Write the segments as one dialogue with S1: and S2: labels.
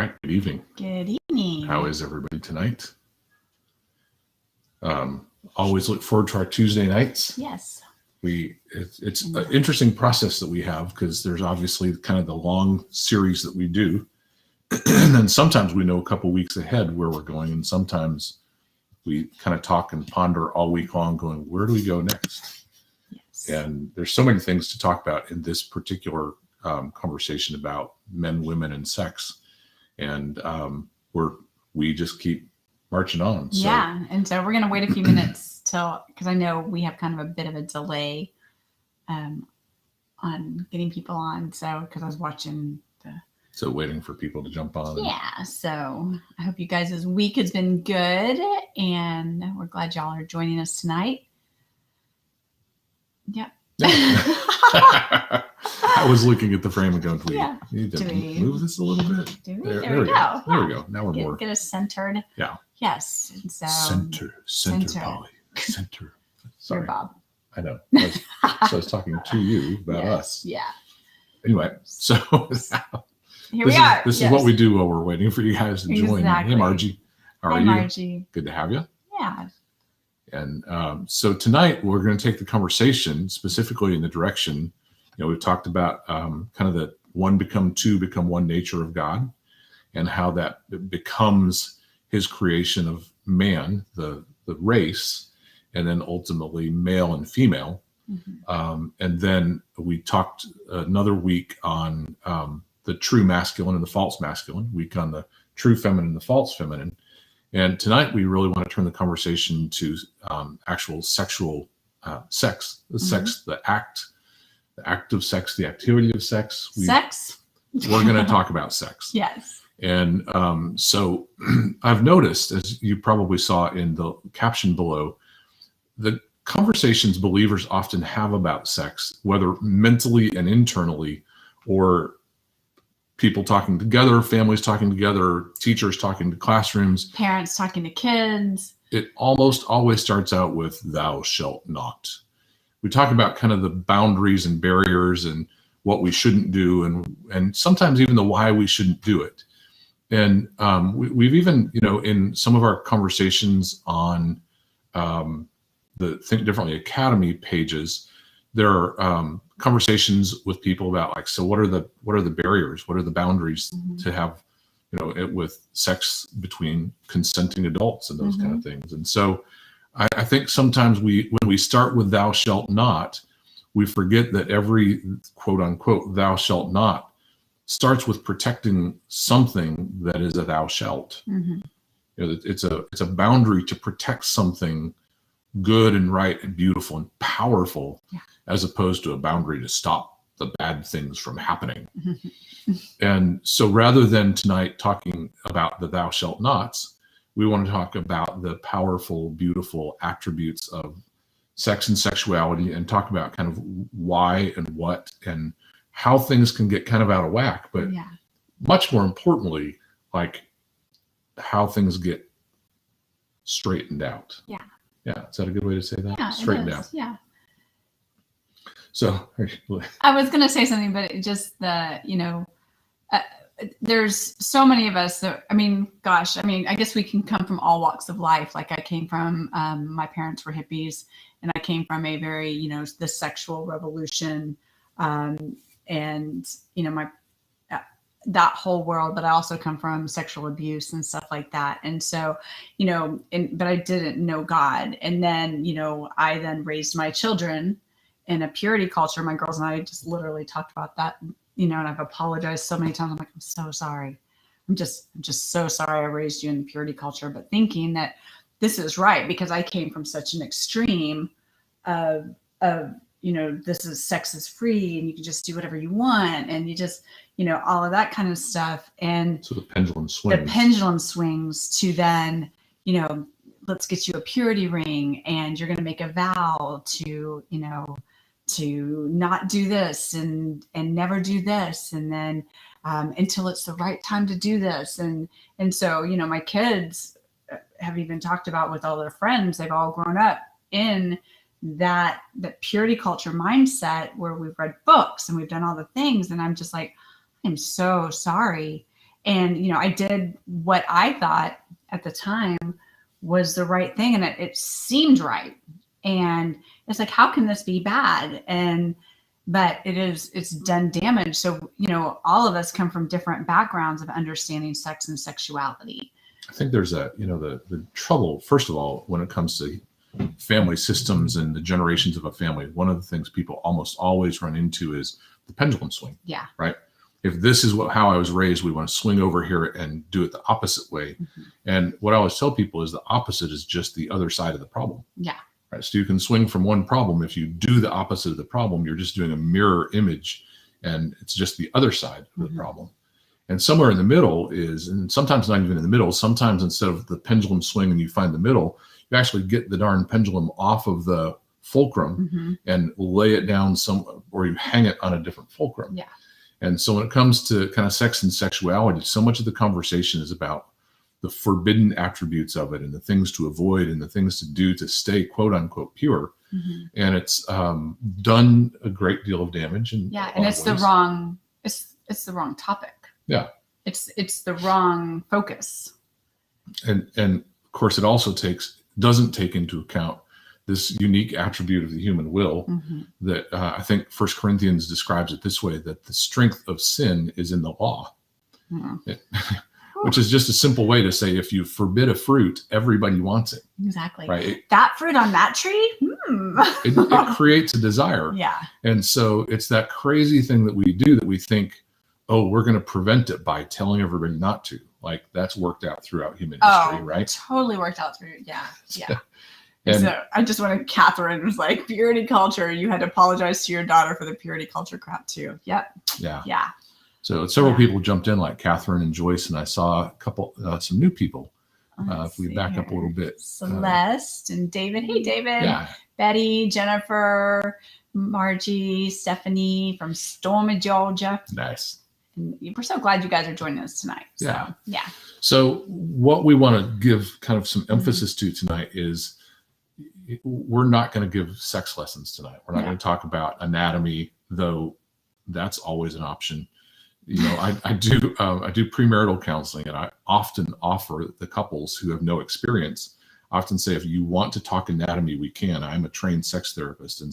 S1: right. Good evening.
S2: Good evening.
S1: How is everybody tonight? Always look forward to our Tuesday nights.
S2: Yes.
S1: It's an interesting process that we have because there's obviously kind of the long series that we do. And then sometimes we know a couple weeks ahead where we're going. And sometimes we kind of talk and ponder all week long going, where do we go next?
S2: Yes.
S1: And there's so many things to talk about in this particular conversation about men, women, and sex. And we just keep marching on. So.
S2: Yeah. And so we're going to wait a few minutes because I know we have kind of a bit of a delay on getting people on. So, because I was watching
S1: So waiting for people to jump on.
S2: Yeah. So I hope you guys' week has been good, and we're glad y'all are joining us tonight. Yep.
S1: I was looking at the frame and going, do we need to move this a little bit?
S2: There we go.
S1: There we go. Now we're more.
S2: Get us centered.
S1: Yeah.
S2: Yes. And so,
S1: Center, Polly. Center. Sorry.
S2: You're Bob.
S1: I know. I was talking to you about us.
S2: Yeah.
S1: Anyway, so
S2: here we are.
S1: This is what we do while we're waiting for you guys to join.
S2: Exactly.
S1: Hey, Margie. How are you?
S2: Margie.
S1: Good to have you.
S2: Yeah.
S1: And so tonight we're going to take the conversation specifically in the direction, we've talked about kind of the one become two, become one nature of God, and how that becomes his creation of man, the race, and then ultimately male and female.
S2: Mm-hmm.
S1: And then we talked another week on the true masculine and the false masculine, week on the true feminine and the false feminine. And tonight we really want to turn the conversation to actual sexual sex, the sex, the act of sex, the activity of sex.
S2: Sex?
S1: We're going to talk about sex.
S2: Yes.
S1: And so I've noticed, as you probably saw in the caption below, the conversations believers often have about sex, whether mentally and internally, or people talking together, families talking together, teachers talking to classrooms,
S2: parents talking to kids.
S1: It almost always starts out with "thou shalt not." We talk about kind of the boundaries and barriers and what we shouldn't do, and sometimes even the why we shouldn't do it. And we've even, in some of our conversations on the Think Differently Academy pages, there are conversations with people about so what are the barriers, what are the boundaries to have, with sex between consenting adults and those kind of things. And so I think sometimes when we start with "thou shalt not," we forget that every quote unquote "thou shalt not" starts with protecting something that is a "thou shalt." It's a boundary to protect something good and right and beautiful and powerful, as opposed to a boundary to stop the bad things from happening. And so rather than tonight talking about the "thou shalt nots," we want to talk about the powerful, beautiful attributes of sex and sexuality, and talk about kind of why and what and how things can get kind of out of whack, but much more importantly, how things get straightened out. Yeah, is that a good way to say that?
S2: Yeah,
S1: straightened out.
S2: Yeah.
S1: So
S2: I was going to say something, but it just there's so many of us that, I guess we can come from all walks of life. Like I came from, my parents were hippies, and I came from a very, the sexual revolution, and, that whole world, but I also come from sexual abuse and stuff like that. And so, but I didn't know God. And then, I then raised my children in a purity culture. My girls and I just literally talked about that, and I've apologized so many times. I'm like, I'm so sorry. I'm just so sorry I raised you in the purity culture, but thinking that this is right, because I came from such an extreme of, this is sex is free and you can just do whatever you want. And you just, all of that kind of stuff. And
S1: so the pendulum swings
S2: to then, let's get you a purity ring, and you're going to make a vow to, to not do this and never do this. And then until it's the right time to do this. And so, my kids have even talked about with all their friends, they've all grown up in that purity culture mindset where we've read books and we've done all the things. And I'm just like, I'm so sorry. And, I did what I thought at the time was the right thing. And it seemed right. And it's like, how can this be bad? But it's done damage. So, all of us come from different backgrounds of understanding sex and sexuality.
S1: I think there's the trouble, first of all, when it comes to family systems and the generations of a family, one of the things people almost always run into is the pendulum swing.
S2: Yeah.
S1: Right. If this is how I was raised, we want to swing over here and do it the opposite way. Mm-hmm. And what I always tell people is the opposite is just the other side of the problem.
S2: Yeah.
S1: Right. So you can swing from one problem. If you do the opposite of the problem, you're just doing a mirror image, and it's just the other side of the problem. And somewhere in the middle is, and sometimes not even in the middle, sometimes instead of the pendulum swing and you find the middle, you actually get the darn pendulum off of the fulcrum and lay it down or you hang it on a different fulcrum.
S2: Yeah.
S1: And so when it comes to kind of sex and sexuality, so much of the conversation is about the forbidden attributes of it and the things to avoid and the things to do to stay quote unquote pure. And it's done a great deal of damage. And
S2: it's the wrong, it's the wrong topic.
S1: Yeah.
S2: It's the wrong focus.
S1: And of course it also doesn't take into account this unique attribute of the human will that I think 1 Corinthians describes it this way, that the strength of sin is in the law, which is just a simple way to say, if you forbid a fruit, everybody wants it.
S2: Exactly.
S1: Right.
S2: That fruit on that tree.
S1: It creates a desire.
S2: Yeah.
S1: And so it's that crazy thing that we do that we think, oh, we're going to prevent it by telling everybody not to. Like that's worked out throughout human history, right?
S2: Totally worked out through. Yeah. Yeah.
S1: And
S2: so I just wanted, Catherine was like, purity culture. You had to apologize to your daughter for the purity culture crap too. Yep.
S1: Yeah.
S2: Yeah.
S1: So several people jumped in, like Catherine and Joyce, and I saw a couple, some new people. If we back up a little bit.
S2: Celeste and David. Hey, David.
S1: Yeah.
S2: Betty, Jennifer, Margie, Stephanie from Stormy, Georgia.
S1: Nice.
S2: And we're so glad you guys are joining us tonight. So,
S1: yeah.
S2: Yeah.
S1: So what we want to give kind of some emphasis to tonight is we're not going to give sex lessons tonight. We're not going to talk about anatomy, though that's always an option. I do premarital counseling, and I often offer the couples who have no experience, I often say, if you want to talk anatomy, we can. I'm a trained sex therapist. And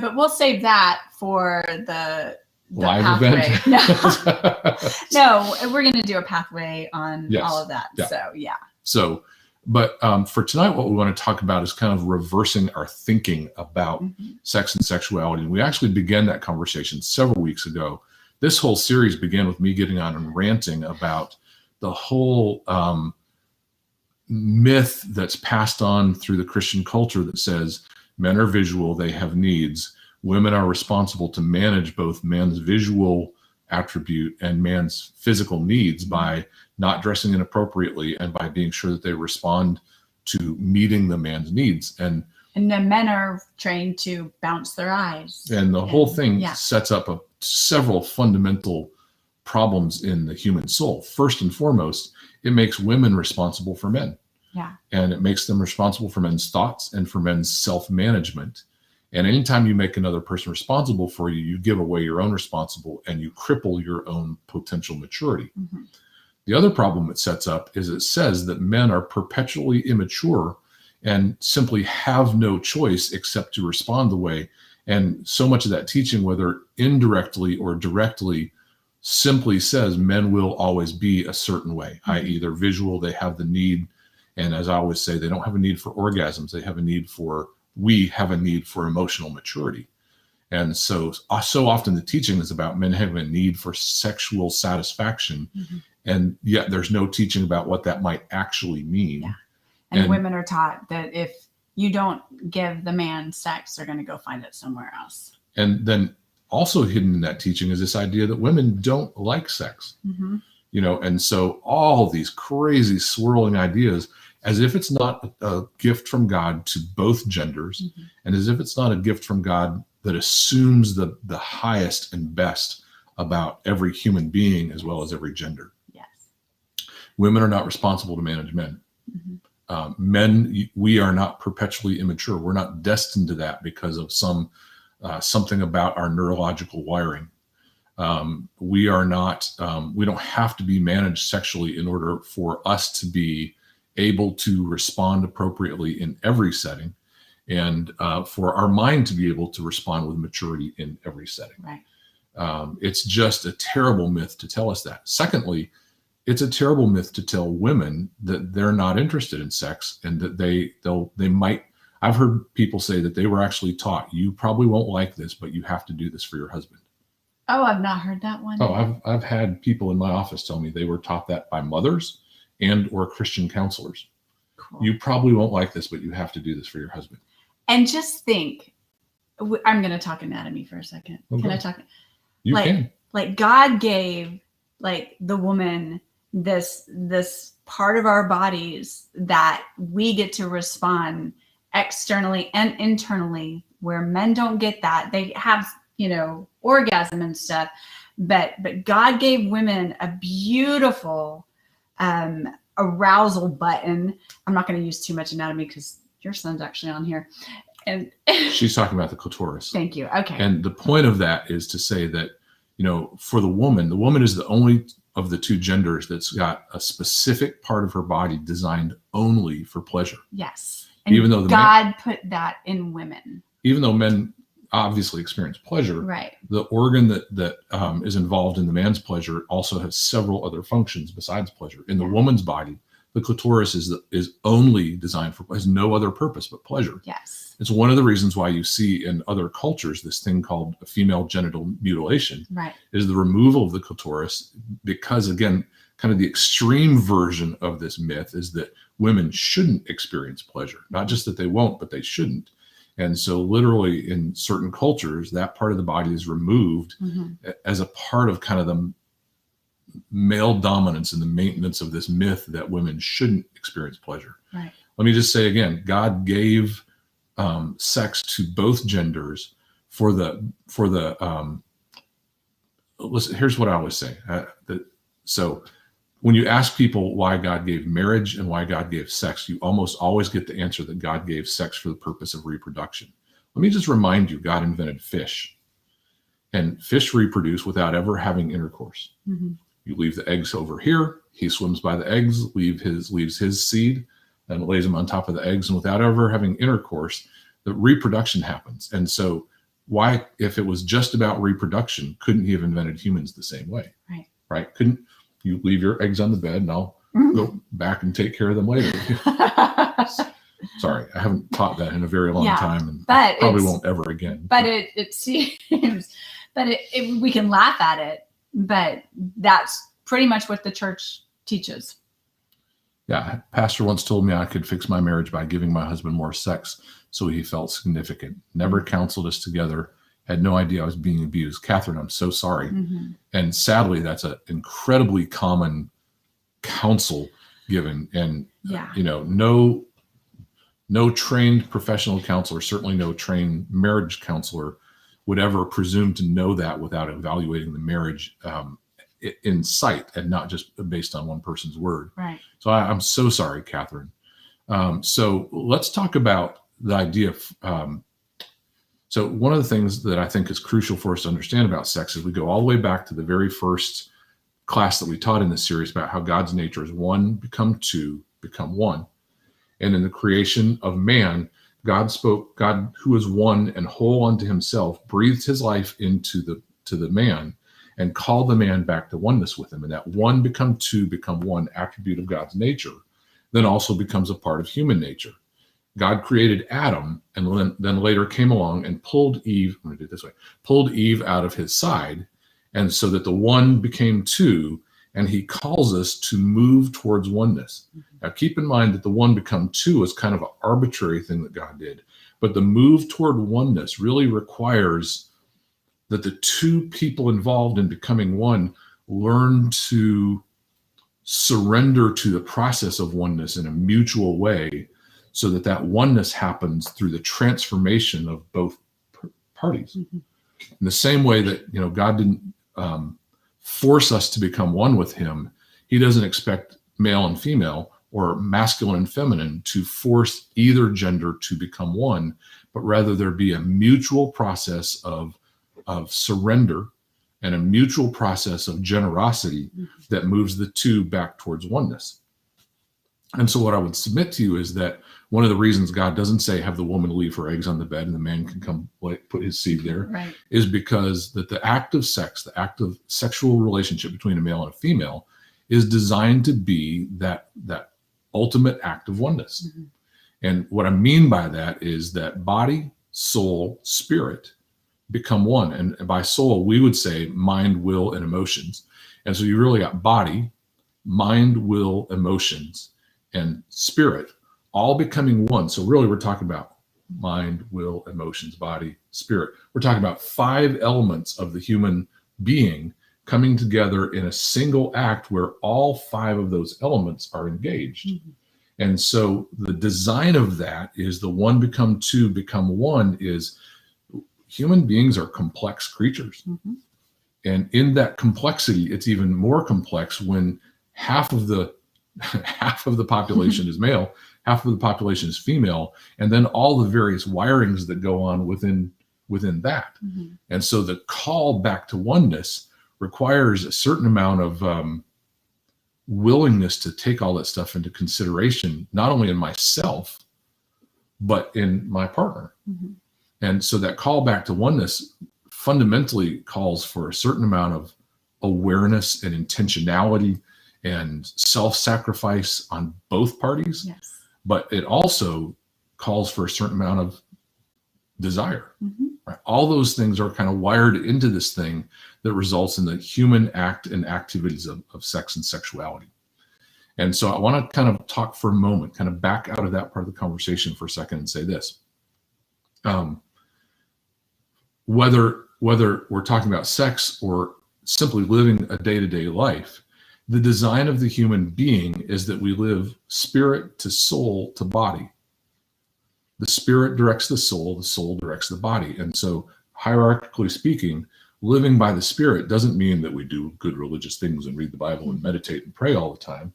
S2: but we'll save that for the
S1: live
S2: pathway.
S1: event.
S2: No, we're going to do a pathway on all of that.
S1: Yeah. But for tonight, what we want to talk about is kind of reversing our thinking about sex and sexuality. And we actually began that conversation several weeks ago. This whole series began with me getting on and ranting about the whole myth that's passed on through the Christian culture that says men are visual, they have needs. Women are responsible to manage both man's visual attribute and man's physical needs by not dressing inappropriately and by being sure that they respond to meeting the man's needs. And
S2: then men are trained to bounce their eyes.
S1: And the whole thing sets up several fundamental problems in the human soul. First and foremost, it makes women responsible for men.
S2: Yeah.
S1: And it makes them responsible for men's thoughts and for men's self-management. And anytime you make another person responsible for you, you give away your own responsible and you cripple your own potential maturity. The other problem it sets up is it says that men are perpetually immature and simply have no choice except to respond the way. And so much of that teaching, whether indirectly or directly, simply says men will always be a certain way, i.e. they're visual, they have the need. And as I always say, they don't have a need for orgasms. We have a need for emotional maturity. And so often the teaching is about men having a need for sexual satisfaction. And yet there's no teaching about what that might actually mean.
S2: Yeah. And women are taught that if you don't give the man sex, they're going to go find it somewhere else.
S1: And then also hidden in that teaching is this idea that women don't like sex. And so all these crazy swirling ideas, as if it's not a gift from God to both genders, and as if it's not a gift from God that assumes the highest and best about every human being as well as every gender.
S2: Yes.
S1: Women are not responsible to manage men. Men, we are not perpetually immature. We're not destined to that because of something about our neurological wiring. We are not, we don't have to be managed sexually in order for us to be able to respond appropriately in every setting, and for our mind to be able to respond with maturity in every setting.
S2: Right.
S1: It's just a terrible myth to tell us that. Secondly, it's a terrible myth to tell women that they're not interested in sex, and that they might. I've heard people say that they were actually taught, you probably won't like this, but you have to do this for your husband.
S2: Oh, I've not heard that one.
S1: Oh, I've had people in my office tell me they were taught that by mothers and or Christian counselors.
S2: Cool.
S1: You probably won't like this, but you have to do this for your husband.
S2: And just think, I'm going to talk anatomy for a second.
S1: Okay.
S2: Can I talk?
S1: You can.
S2: Like God gave like the woman this part of our bodies that we get to respond externally and internally, where men don't get that. They have, orgasm and stuff, but God gave women a beautiful arousal button. I'm not going to use too much anatomy because your son's actually on here. And
S1: She's talking about the clitoris.
S2: Thank you. Okay.
S1: And the point of that is to say that, for the woman is the only of the two genders that's got a specific part of her body designed only for pleasure.
S2: Yes. And
S1: even though
S2: God put that in women.
S1: Even though men obviously experience pleasure,
S2: right?
S1: The organ that is involved in the man's pleasure also has several other functions besides pleasure. In the woman's body, the clitoris is only designed for, has no other purpose but pleasure.
S2: Yes.
S1: It's one of the reasons why you see in other cultures this thing called a female genital mutilation.
S2: Right.
S1: Is the removal of the clitoris, because again, kind of the extreme version of this myth is that women shouldn't experience pleasure. Not just that they won't, but they shouldn't. And so literally in certain cultures, that part of the body is removed as a part of kind of the male dominance and the maintenance of this myth that women shouldn't experience pleasure.
S2: Right.
S1: Let me just say again, God gave sex to both genders for the listen, here's what I always say. So when you ask people why God gave marriage and why God gave sex, you almost always get the answer that God gave sex for the purpose of reproduction. Let me just remind you, God invented fish, and fish reproduce without ever having intercourse. You leave the eggs over here, he swims by the eggs, leaves his seed and lays them on top of the eggs, and without ever having intercourse, the reproduction happens. And so why, if it was just about reproduction, couldn't he have invented humans the same way? Right? Couldn't you leave your eggs on the bed and I'll go back and take care of them later? Sorry, I haven't taught that in a very long time, and
S2: but
S1: probably won't ever again.
S2: But it seems, but we can laugh at it, but that's pretty much what the church teaches.
S1: Yeah, pastor once told me I could fix my marriage by giving my husband more sex so he felt significant. Never counseled us together. Had no idea I was being abused. Catherine, I'm so sorry. And sadly, that's an incredibly common counsel given. And, no trained professional counselor, certainly no trained marriage counselor would ever presume to know that without evaluating the marriage in sight and not just based on one person's word.
S2: Right.
S1: So I'm so sorry, Catherine. So let's talk about the idea of, so one of the things that I think is crucial for us to understand about sex is we go all the way back to the very first class that we taught in this series about how God's nature is one, become two, become one. And in the creation of man, God who is one and whole unto himself, breathed his life into the man and called the man back to oneness with him. And that one become two, become one attribute of God's nature, then also becomes a part of human nature. God created Adam and then later came along and pulled Eve out of his side. And so that the one became two, and he calls us to move towards oneness. Now, keep in mind that the one become two is kind of an arbitrary thing that God did, but the move toward oneness really requires that the two people involved in becoming one learn to surrender to the process of oneness in a mutual way, so that oneness happens through the transformation of both parties. In the same way that, God didn't force us to become one with him, he doesn't expect male and female or masculine and feminine to force either gender to become one, but rather there be a mutual process of surrender and a mutual process of generosity that moves the two back towards oneness. And so what I would submit to you is that one of the reasons God doesn't say have the woman leave her eggs on the bed and the man can come put his seed there,
S2: Right.
S1: is because that the act of sex, the act of sexual relationship between a male and a female, is designed to be that ultimate act of oneness.
S2: Mhm.
S1: And what I mean by that is that body, soul, spirit become one. And by soul, we would say mind, will, and emotions. And so you really got body, mind, will, emotions, and spirit all becoming one. So really we're talking about mind, will, emotions, body, spirit. We're talking about 5 elements of the human being coming together in a single act where all 5 of those elements are engaged.
S2: Mhm.
S1: And so the design of that is the one become two, become one, is human beings are complex creatures.
S2: Mhm.
S1: And in that complexity, it's even more complex when half of the population is male, half of the population is female, and then all the various wirings that go on within that.
S2: Mhm.
S1: And so the call back to oneness requires a certain amount of willingness to take all that stuff into consideration, not only in myself, but in my partner.
S2: Mhm.
S1: And so that call back to oneness fundamentally calls for a certain amount of awareness and intentionality and self-sacrifice on both parties.
S2: Yes.
S1: But it also calls for a certain amount of desire.
S2: Mhm.
S1: Right? All those things are kind of wired into this thing that results in the human act and activities of sex and sexuality. And so I want to kind of talk for a moment, kind of back out of that part of the conversation for a second and say this. Whether we're talking about sex or simply living a day-to-day life, the design of the human being is that we live spirit to soul to body. The spirit directs the soul directs the body. And so hierarchically speaking, living by the spirit doesn't mean that we do good religious things and read the Bible and meditate and pray all the time.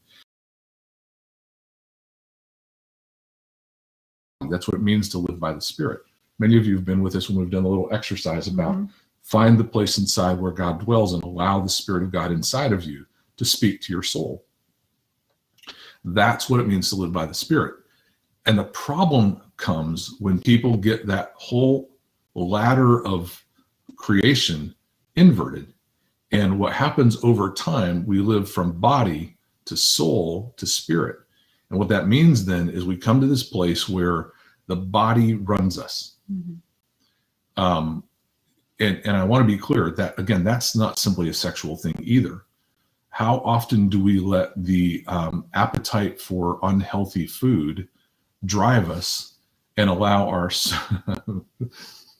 S1: That's what it means to live by the spirit. Many of you have been with us when we've done a little exercise about find the place inside where God dwells and allow the Spirit of God inside of you to speak to your soul. That's what it means to live by the Spirit. And the problem comes when people get that whole ladder of creation inverted. And what happens over time, we live from body to soul to spirit. And what that means then is we come to this place where the body runs us.
S2: Mhm.
S1: And I want to be clear that, again, that's not simply a sexual thing either. How often do we let the appetite for unhealthy food drive us and allow our,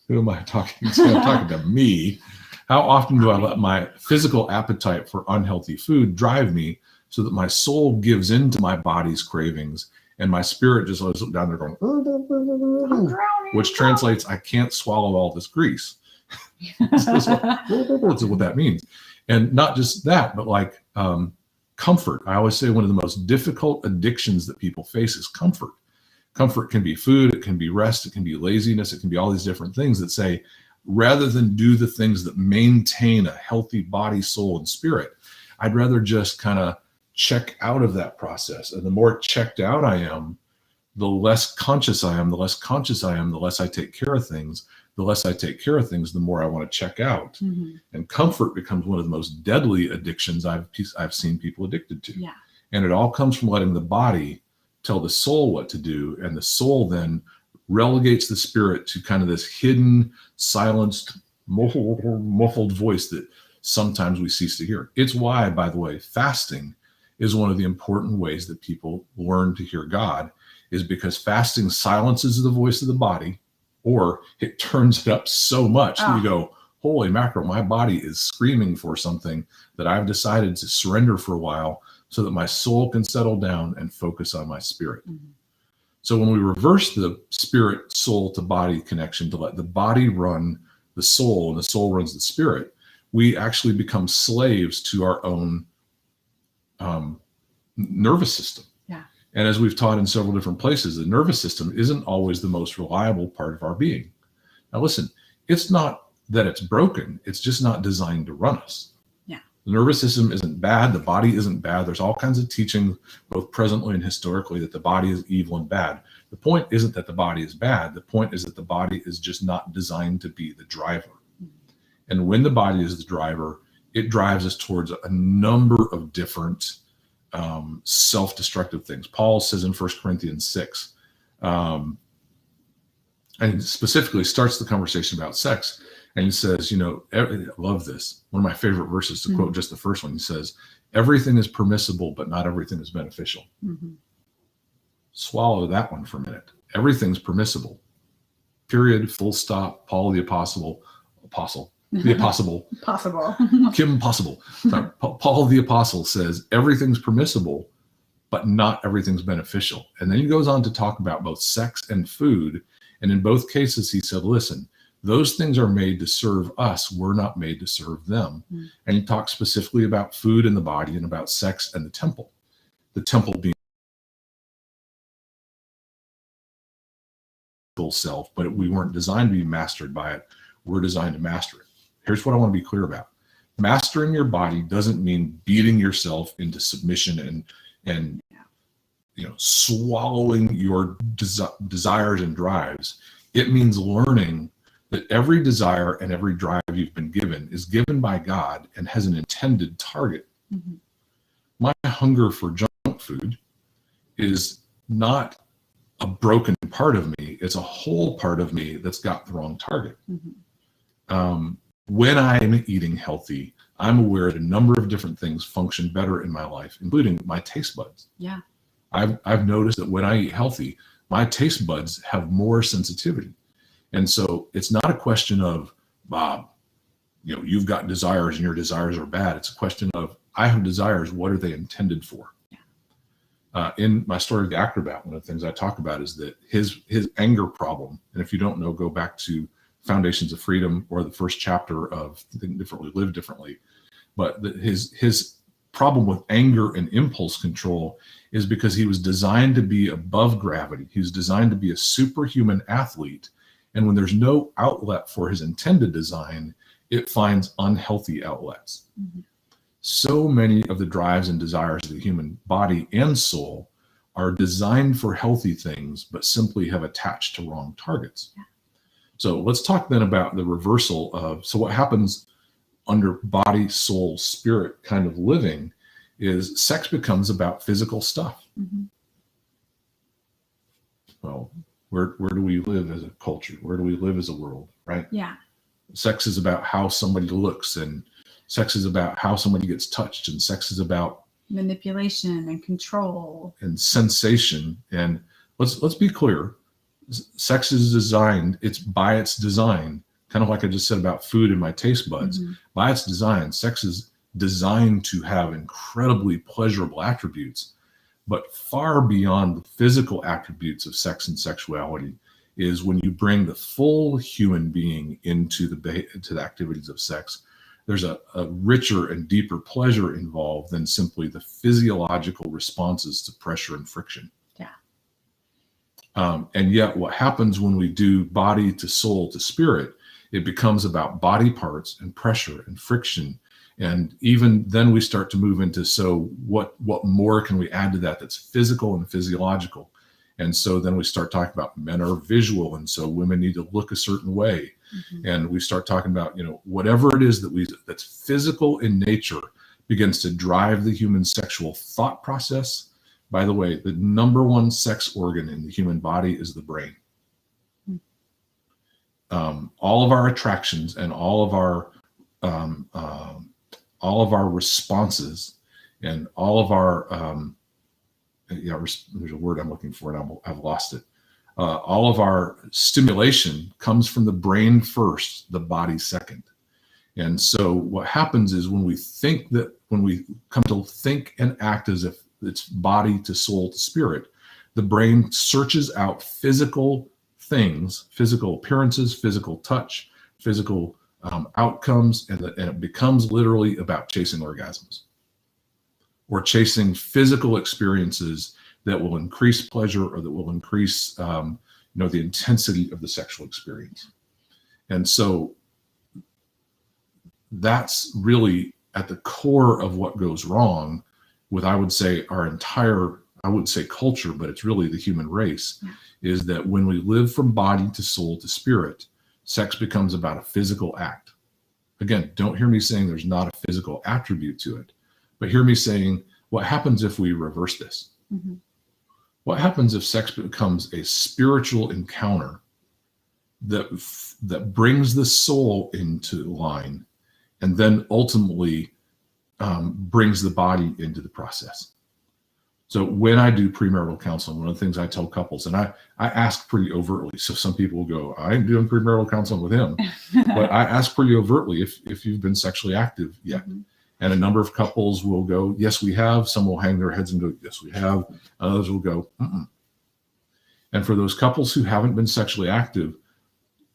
S1: who am I talking to? I'm talking to me. How often do I let my physical appetite for unhealthy food drive me so that my soul gives into my body's cravings and my spirit just lets it down there going, which translates, I can't swallow all this grease. That's what that means. And not just that, but like comfort. I always say one of the most difficult addictions that people face is comfort. Comfort can be food, it can be rest, it can be laziness, it can be all these different things that say, rather than do the things that maintain a healthy body, soul, and spirit, I'd rather just kind of check out of that process. And the more checked out I am, the less conscious I am. The less conscious I am, the less I take care of things. The less I take care of things, the more I want to check out.
S2: Mhm.
S1: And comfort becomes one of the most deadly addictions I've seen people addicted to.
S2: Yeah.
S1: And it all comes from letting the body tell the soul what to do. And the soul then relegates the spirit to kind of this hidden, silenced, muffled voice that sometimes we cease to hear. It's why, by the way, fasting is one of the important ways that people learn to hear God, is because fasting silences the voice of the body, or it turns it up so much that you go, holy mackerel, my body is screaming for something that I've decided to surrender for a while so that my soul can settle down and focus on my spirit.
S2: Mhm.
S1: So when we reverse the spirit soul to body connection to let the body run the soul and the soul runs the spirit, we actually become slaves to our own nervous system.
S2: Yeah.
S1: And as we've taught in several different places, the nervous system isn't always the most reliable part of our being. Now listen, it's not that it's broken. It's just not designed to run us.
S2: Yeah.
S1: The nervous system isn't bad. The body isn't bad. There's all kinds of teaching, both presently and historically, that the body is evil and bad. The point isn't that the body is bad. The point is that the body is just not designed to be the driver. And when the body is the driver, it drives us towards a number of different self-destructive things. Paul says in 1 Corinthians 6, and specifically starts the conversation about sex. And he says, I love this. One of my favorite verses to quote just the first one. He says, everything is permissible, but not everything is beneficial.
S2: Mm-hmm.
S1: Swallow that one for a minute. Everything's permissible. Period. Full stop. Paul the apostle. Possible. Kim Possible. Paul the apostle says everything's permissible, but not everything's beneficial. And then he goes on to talk about both sex and food. And in both cases, he said, listen, those things are made to serve us. We're not made to serve them. Mm. And he talks specifically about food in the body and about sex and the temple. The temple being self, but we weren't designed to be mastered by it. We're designed to master it. Here's what I want to be clear about. Mastering your body doesn't mean beating yourself into submission and swallowing your desires and drives. It means learning that every desire and every drive you've been given is given by God and has an intended target. Mm-hmm. My hunger for junk food is not a broken part of me. It's a whole part of me that's got the wrong target. Mm-hmm. When I'm eating healthy, I'm aware that a number of different things function better in my life, including my taste buds.
S2: Yeah.
S1: I've noticed that when I eat healthy, my taste buds have more sensitivity. And so it's not a question of, you've got desires and your desires are bad. It's a question of, I have desires. What are they intended for? Yeah. In my story of the acrobat, one of the things I talk about is that his anger problem, and if you don't know, go back to Foundations of Freedom or the first chapter of Think Differently, Live Differently. But his problem with anger and impulse control is because he was designed to be above gravity. He was designed to be a superhuman athlete. And when there's no outlet for his intended design, it finds unhealthy outlets. Mm-hmm. So many of the drives and desires of the human body and soul are designed for healthy things, but simply have attached to wrong targets. Yeah. So let's talk then about the reversal of, so what happens under body, soul, spirit kind of living is sex becomes about physical stuff. Mm-hmm. Well, where do we live as a culture? Where do we live as a world, right?
S2: Yeah.
S1: Sex is about how somebody looks, and sex is about how somebody gets touched, and sex is about
S2: manipulation and control
S1: and sensation. And let's be clear. Sex is designed, it's by its design, kind of like I just said about food and my taste buds. Mm-hmm. By its design, sex is designed to have incredibly pleasurable attributes, but far beyond the physical attributes of sex and sexuality is when you bring the full human being into the activities of sex. There's a richer and deeper pleasure involved than simply the physiological responses to pressure and friction. And yet what happens when we do body to soul to spirit, it becomes about body parts and pressure and friction. And even then we start to move into, so what more can we add to that that's physical and physiological? And so then we start talking about men are visual, and so women need to look a certain way. Mm-hmm. And we start talking about, whatever it is that's physical in nature begins to drive the human sexual thought process. By the way, the number one sex organ in the human body is the brain. All of our attractions and all of our responses and all of our there's a word I'm looking for and I've lost it. All of our stimulation comes from the brain first, the body second. And so what happens is when we come to think and act as if it's body to soul to spirit, the brain searches out physical things, physical appearances, physical touch, physical outcomes, and it becomes literally about chasing orgasms or chasing physical experiences that will increase pleasure or that will increase the intensity of the sexual experience. And so that's really at the core of what goes wrong with, I would say, our entire, I wouldn't say culture, but it's really the human race, is that when we live from body to soul to spirit, sex becomes about a physical act. Again, don't hear me saying there's not a physical attribute to it, but hear me saying, what happens if we reverse this?
S2: Mm-hmm.
S1: What happens if sex becomes a spiritual encounter that brings the soul into line and then ultimately brings the body into the process? So when I do premarital counseling, one of the things I tell couples, and I ask pretty overtly, so some people will go, I ain't doing premarital counseling with him, but I ask pretty overtly if you've been sexually active yet. Mm-hmm. And a number of couples will go, yes, we have. Some will hang their heads and go, yes, we have. Others will go, mm-mm. And for those couples who haven't been sexually active,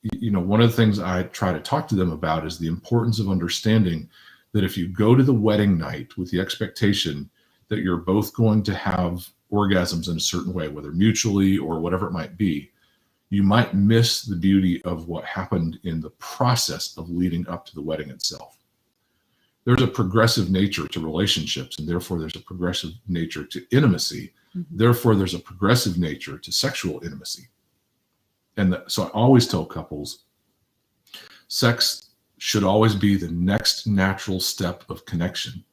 S1: you know, one of the things I try to talk to them about is the importance of understanding that if you go to the wedding night with the expectation that you're both going to have orgasms in a certain way, whether mutually or whatever it might be, you might miss the beauty of what happened in the process of leading up to the wedding itself. There's a progressive nature to relationships, and therefore there's a progressive nature to intimacy. Mm-hmm. Therefore, there's a progressive nature to sexual intimacy. And so I always tell couples, sex should always be the next natural step of connection.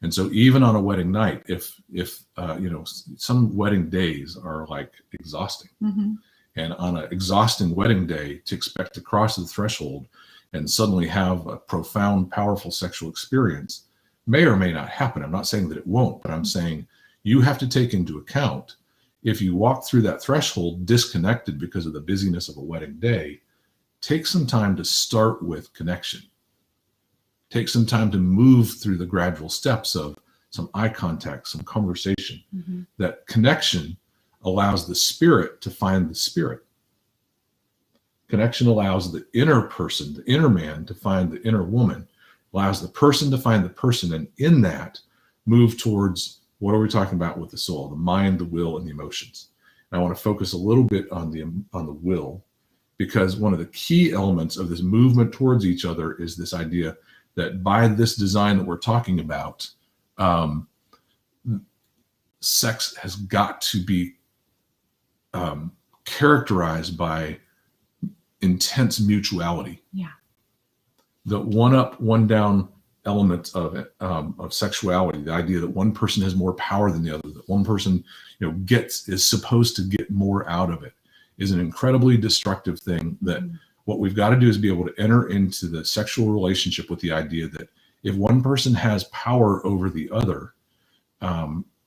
S1: And so even on a wedding night, if you know, some wedding days are like exhausting. Mm-hmm. And on an exhausting wedding day, to expect to cross the threshold and suddenly have a profound, powerful sexual experience may or may not happen. I'm not saying that it won't, but I'm saying you have to take into account, if you walk through that threshold disconnected because of the busyness of a wedding day, take some time to start with connection. Take some time to move through the gradual steps of some eye contact, some conversation. Mm-hmm. That connection allows the spirit to find the spirit. Connection allows the inner person, the inner man, to find the inner woman, allows the person to find the person, and in that move towards, what are we talking about with the soul? The mind, the will, and the emotions. And I want to focus a little bit on the will, because one of the key elements of this movement towards each other is this idea that by this design that we're talking about, sex has got to be characterized by intense mutuality. Yeah. The one up, one down element of it, of sexuality, the idea that one person has more power than the other, that one person, you know, is supposed to get more out of it, is an incredibly destructive thing. That what we've got to do is be able to enter into the sexual relationship with the idea that if one person has power over the other,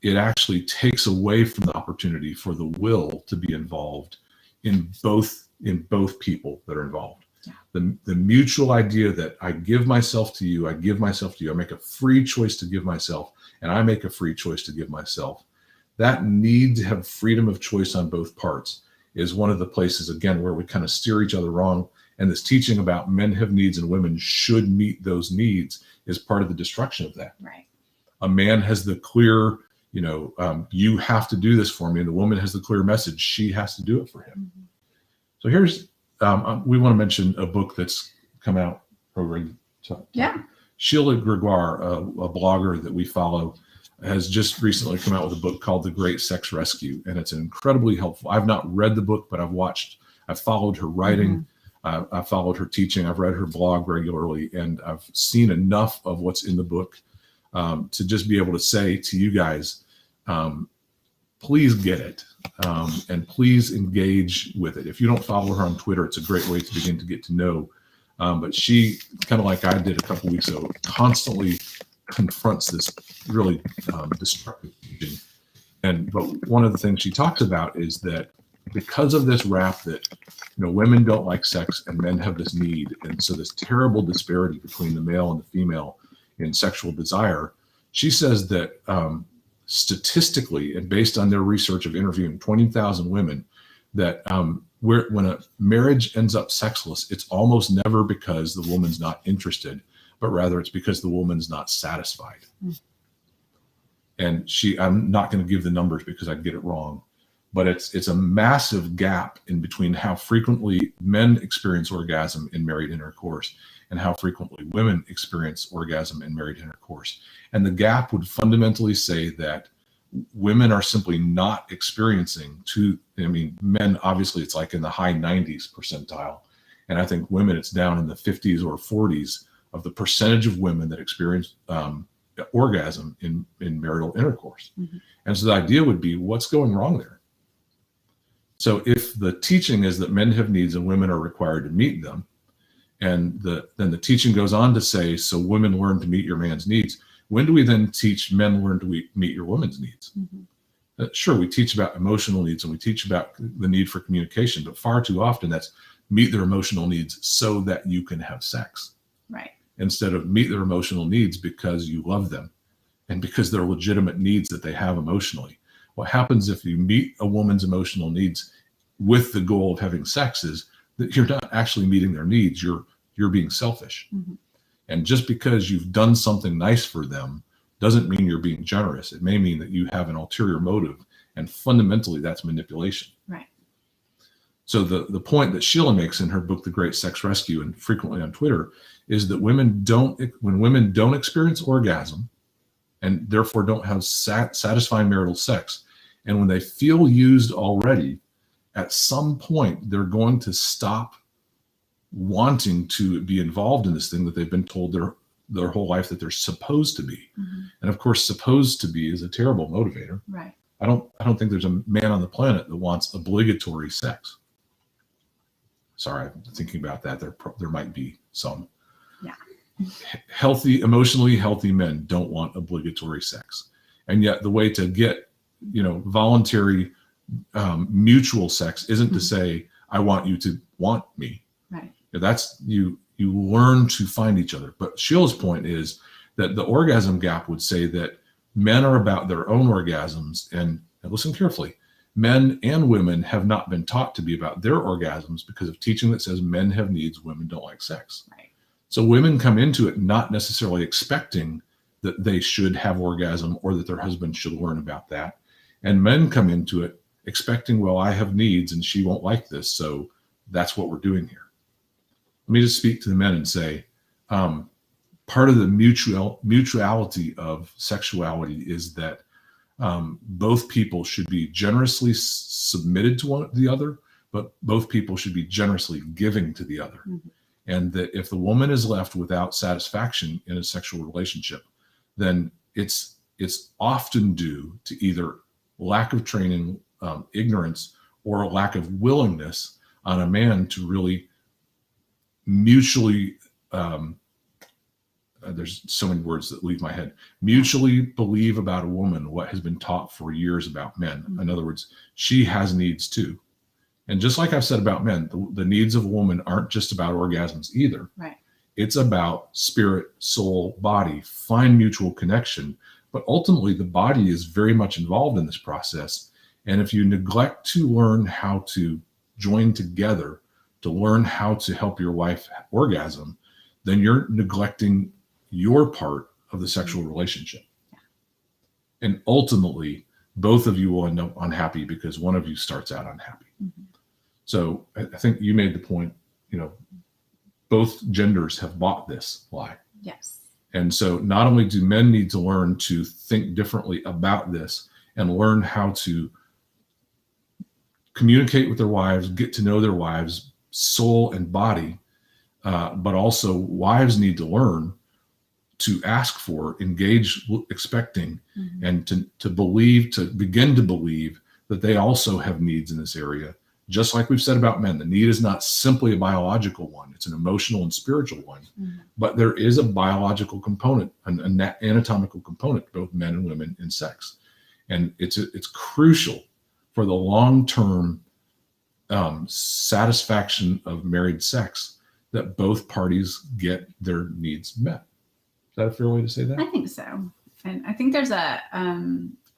S1: it actually takes away from the opportunity for the will to be involved in both people that are involved. Yeah. The mutual idea that I give myself to you, I make a free choice to give myself, and I make a free choice to give myself. That need to have freedom of choice on both parts is one of the places, again, where we kind of steer each other wrong. And this teaching about men have needs and women should meet those needs is part of the destruction of that. Right. A man has the clear, you know, you have to do this for me, and the woman has the clear message, she has to do it for him. Mm-hmm. So here's, we want to mention a book that's come out. Yeah. Sheila Gregoire, a blogger that we follow, has just recently come out with a book called The Great Sex Rescue. And it's incredibly helpful. I've not read the book, but I've followed her writing. Mm-hmm. I've followed her teaching. I've read her blog regularly, and I've seen enough of what's in the book to just be able to say to you guys, please get it. And please engage with it. If you don't follow her on Twitter, it's a great way to begin to get to know. But she, kind of like I did a couple weeks ago, constantly confronts this really destructive teaching. But one of the things she talks about is that because of this rap that, you know, women don't like sex and men have this need, and so this terrible disparity between the male and the female in sexual desire, she says that statistically, and based on their research of interviewing 20,000 women, that when a marriage ends up sexless, it's almost never because the woman's not interested, but rather it's because the woman's not satisfied. Mm. And I'm not going to give the numbers because I'd get it wrong, but it's a massive gap in between how frequently men experience orgasm in married intercourse and how frequently women experience orgasm in married intercourse. And the gap would fundamentally say that women are simply not experiencing men, obviously it's like in the high 90s percentile. And I think women, it's down in the 50s or 40s of the percentage of women that experience orgasm in marital intercourse. Mm-hmm. And so the idea would be, what's going wrong there? So if the teaching is that men have needs and women are required to meet them, and then the teaching goes on to say, so women learn to meet your man's needs, when do we then teach men learn to meet your woman's needs? Mm-hmm. Sure, we teach about emotional needs and we teach about the need for communication, but far too often that's meet their emotional needs so that you can have sex.
S2: Right.
S1: Instead of meet their emotional needs because you love them and because they're legitimate needs that they have emotionally. What happens if you meet a woman's emotional needs with the goal of having sex is that you're not actually meeting their needs. You're being selfish. Mm-hmm. And just because you've done something nice for them doesn't mean you're being generous. It may mean that you have an ulterior motive, and fundamentally that's manipulation.
S2: Right.
S1: So the point that Sheila makes in her book, The Great Sex Rescue, and frequently on Twitter, is that when women don't experience orgasm and therefore don't have satisfying marital sex, and when they feel used already, at some point they're going to stop wanting to be involved in this thing that they've been told their whole life that they're supposed to be. Mm-hmm. And of course, supposed to be is a terrible motivator.
S2: Right.
S1: I don't think there's a man on the planet that wants obligatory sex. Sorry, I'm thinking about that. There might be some.
S2: Yeah.
S1: Emotionally healthy men don't want obligatory sex. And yet the way to get, voluntary, mutual sex isn't to say, I want you to want me.
S2: Right.
S1: That's you learn to find each other. But Sheila's point is that the orgasm gap would say that men are about their own orgasms, and listen carefully, men and women have not been taught to be about their orgasms because of teaching that says men have needs, women don't like sex.
S2: Right.
S1: So women come into it not necessarily expecting that they should have orgasm or that their husband should learn about that. And men come into it expecting, well, I have needs and she won't like this, so that's what we're doing here. Let me just speak to the men and say, part of the mutuality of sexuality is that both people should be generously submitted to the other, but both people should be generously giving to the other. Mm-hmm. And that if the woman is left without satisfaction in a sexual relationship, then it's often due to either lack of training, ignorance, or a lack of willingness on a man to really mutually, there's so many words that leave my head, mutually believe about a woman what has been taught for years about men. Mm-hmm. In other words, she has needs too. And just like I've said about men, the needs of a woman aren't just about orgasms either.
S2: Right.
S1: It's about spirit, soul, body, find mutual connection. But ultimately, the body is very much involved in this process. And if you neglect to learn how to join together, to learn how to help your wife orgasm, then you're neglecting your part of the sexual relationship. Yeah. And ultimately, both of you will end up unhappy because one of you starts out unhappy. Mm-hmm. So I think you made the point, both genders have bought this lie.
S2: Yes.
S1: And so not only do men need to learn to think differently about this and learn how to communicate with their wives, get to know their wives, soul and body, but also wives need to learn to ask for, engage, expecting, mm-hmm. and to begin to believe that they also have needs in this area. Just like we've said about men, the need is not simply a biological one. It's an emotional and spiritual one. Mm-hmm. But there is a biological component, an anatomical component, both men and women in sex. And it's crucial for the long-term satisfaction of married sex that both parties get their needs met. Is that a fair way to say that?
S2: I think so. And I think there's a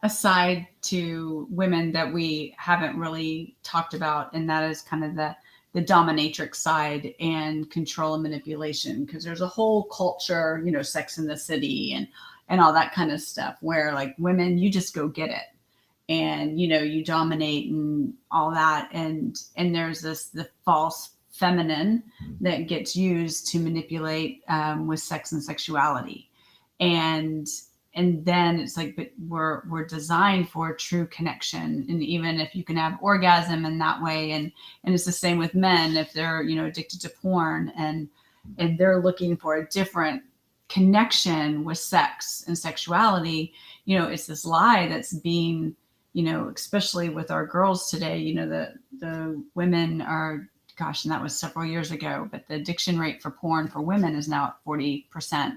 S2: side to women that we haven't really talked about, and that is kind of the dominatrix side and control and manipulation, because there's a whole culture, Sex in the City and all that kind of stuff where like women, you just go get it. and you dominate and all that, and there's the false feminine that gets used to manipulate with sex and sexuality, and then it's like, but we're designed for true connection, and even if you can have orgasm in that way, and it's the same with men if they're addicted to porn, and they're looking for a different connection with sex and sexuality. It's this lie that's being, especially with our girls today, the women are, gosh, and that was several years ago, but the addiction rate for porn for women is now at 40%.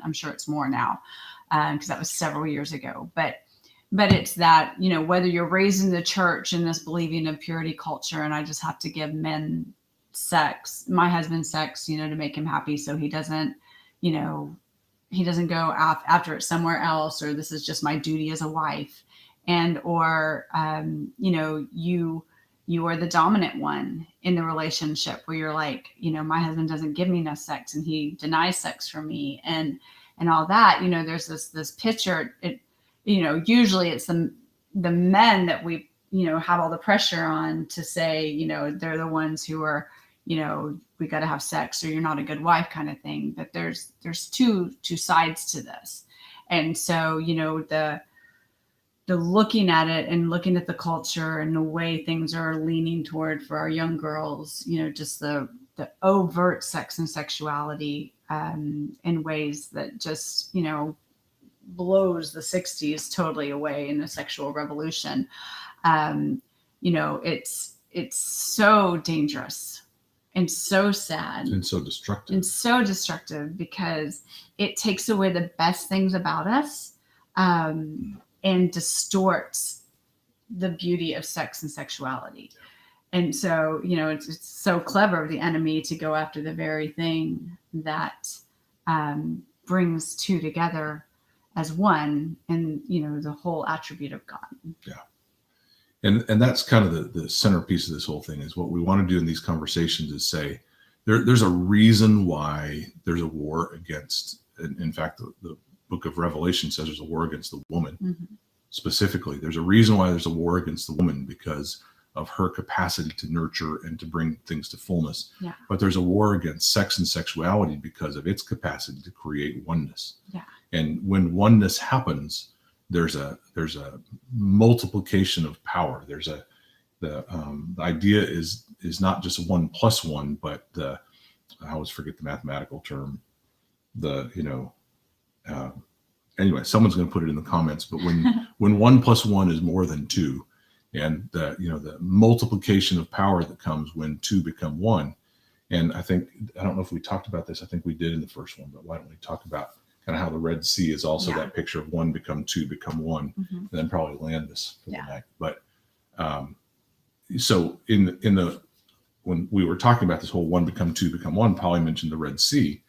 S2: I'm sure it's more now, because that was several years ago. But it's that, whether you're raised in the church in this believing of purity culture, and I just have to give men sex, my husband sex, to make him happy, so he doesn't, he doesn't go after it somewhere else, or this is just my duty as a wife, or you are the dominant one in the relationship, where you're like, my husband doesn't give me enough sex and he denies sex from me, and all that. There's this picture. Usually it's the men that we have all the pressure on to say, they're the ones who are, we got to have sex or you're not a good wife kind of thing. But there's two sides to this, and so the looking at it and looking at the culture and the way things are leaning toward for our young girls, just the overt sex and sexuality in ways that just, blows the 60s totally away in the sexual revolution. It's so dangerous and so sad
S1: and so destructive,
S2: because it takes away the best things about us. And distorts the beauty of sex and sexuality. And so, it's so clever of the enemy to go after the very thing that brings two together as one, and, the whole attribute of God.
S1: Yeah. And that's kind of the centerpiece of this whole thing, is what we want to do in these conversations is say, there's a reason why there's a war against, in fact, the book of Revelation says there's a war against the woman. Mm-hmm. Specifically, there's a reason why there's a war against the woman, because of her capacity to nurture and to bring things to fullness.
S2: Yeah.
S1: But there's a war against sex and sexuality because of its capacity to create oneness.
S2: Yeah.
S1: And when oneness happens, there's a multiplication of power. The idea is not just 1 + 1, but I always forget the mathematical term. Anyway, someone's going to put it in the comments, but when 1 + 1 is more than 2, and the multiplication of power that comes when two become one. And I don't know if we talked about this. I think we did in the first one, but why don't we talk about kind of how the Red Sea is also that picture of one become two become one, and then probably land this for the night. But so when we were talking about this whole one become two become one, Polly mentioned the Red Sea.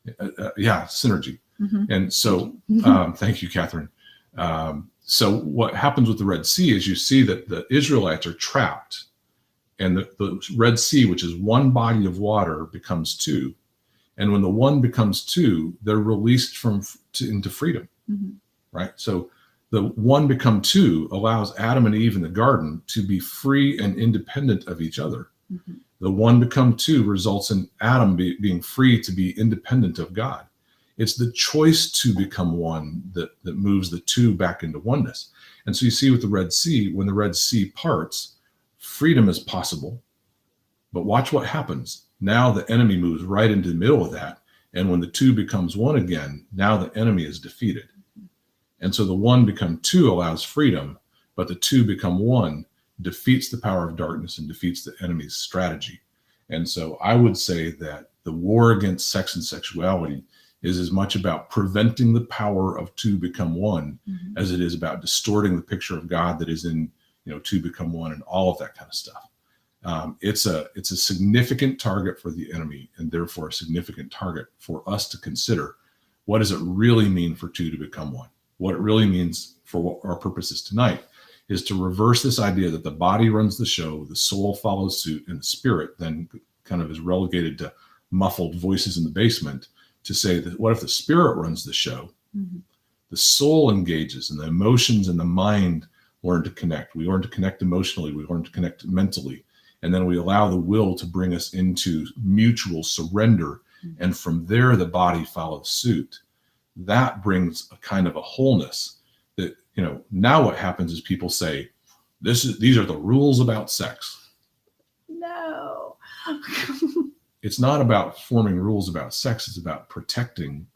S1: Synergy. Mm-hmm. And so, thank you, Catherine. So what happens with the Red Sea is you see that the Israelites are trapped, and the Red Sea, which is one body of water, becomes two. And when the one becomes two, they're released into freedom, right? So the one become two allows Adam and Eve in the garden to be free and independent of each other. Mm-hmm. The one become two results in Adam being free to be independent of God. It's the choice to become one that moves the two back into oneness. And so you see with the Red Sea, when the Red Sea parts, freedom is possible. But watch what happens. Now the enemy moves right into the middle of that. And when the two becomes one again, now the enemy is defeated. And so the one become two allows freedom, but the two become one defeats the power of darkness and defeats the enemy's strategy. And so I would say that the war against sex and sexuality is as much about preventing the power of two become one as it is about distorting the picture of God that is in, two become one and all of that kind of stuff. It's a significant target for the enemy, and therefore a significant target for us to consider. What does it really mean for two to become one? What it really means for what our purpose is tonight is to reverse this idea that the body runs the show, the soul follows suit, and the spirit then kind of is relegated to muffled voices in the basement, to say that what if the spirit runs the show? The soul engages, and the emotions and the mind learn to connect. We learn to connect emotionally. We learn to connect mentally. And then we allow the will to bring us into mutual surrender.
S2: Mm-hmm.
S1: And from there, the body follows suit. That brings a kind of a wholeness that, now what happens is people say, these are the rules about sex.
S2: No.
S1: It's not about forming rules about sex. It's about protecting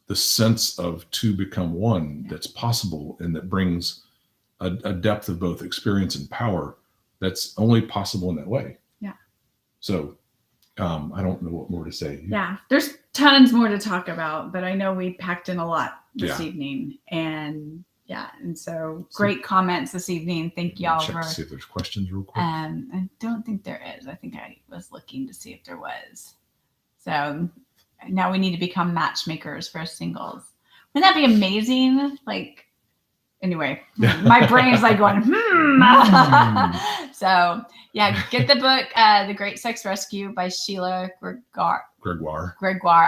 S1: the sense of two become one that's possible and that brings a depth of both experience and power that's only possible in that way.
S2: Yeah.
S1: So I don't know what more to say.
S2: Yeah, there's tons more to talk about, but I know we packed in a lot this evening. And so great comments this evening. Thank y'all
S1: check
S2: for
S1: to see if there's questions real quick.
S2: I don't think there is. I think I was looking to see if there was. So now we need to become matchmakers for singles. Wouldn't that be amazing? Anyway, my brain's going, So get the book, The Great Sex Rescue by Sheila Gregoire.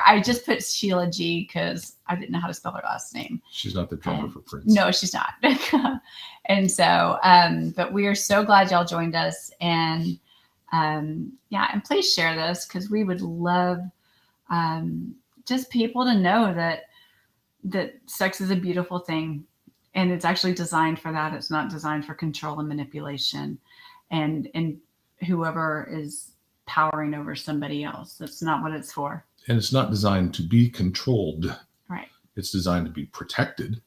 S2: I just put Sheila G because I didn't know how to spell her last name.
S1: She's not the drummer for Prince.
S2: No, she's not. And so, but we are so glad y'all joined us. And and please share this because we would love just people to know that sex is a beautiful thing. And it's actually designed for that. It's not designed for control and manipulation and whoever is powering over somebody else. That's not what it's for.
S1: And it's not designed to be controlled.
S2: Right.
S1: It's designed to be protected,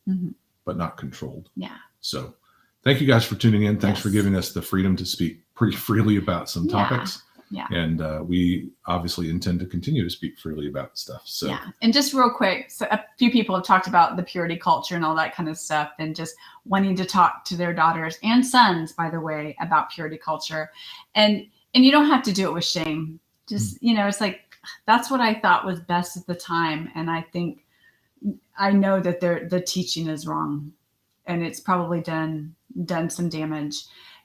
S1: but not controlled.
S2: Yeah.
S1: So thank you guys for tuning in. Thanks for giving us the freedom to speak pretty freely about some topics.
S2: Yeah.
S1: And we obviously intend to continue to speak freely about stuff. So
S2: and just real quick, so a few people have talked about the purity culture and all that kind of stuff, and just wanting to talk to their daughters and sons, by the way, about purity culture. And you don't have to do it with shame. Just it's that's what I thought was best at the time, and I know that the teaching is wrong, and it's probably done some damage.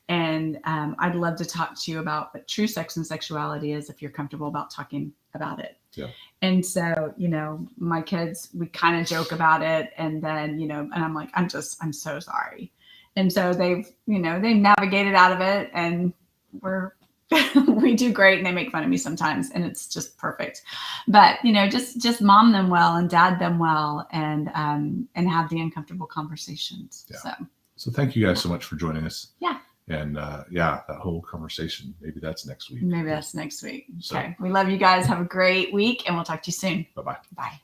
S2: And I'd love to talk to you about what true sex and sexuality is if you're comfortable about talking about it.
S1: Yeah.
S2: And so, my kids, we kind of joke about it. And then, and I'm like, I'm so sorry. And so they've navigated out of it, and we do great, and they make fun of me sometimes, and it's just perfect. But, just mom them well and dad them well, and have the uncomfortable conversations.
S1: Yeah. So thank you guys so much for joining us.
S2: Yeah.
S1: And that whole conversation, maybe that's next week.
S2: Okay. We love you guys. Have a great week, and we'll talk to you soon.
S1: Bye-bye.
S2: Bye.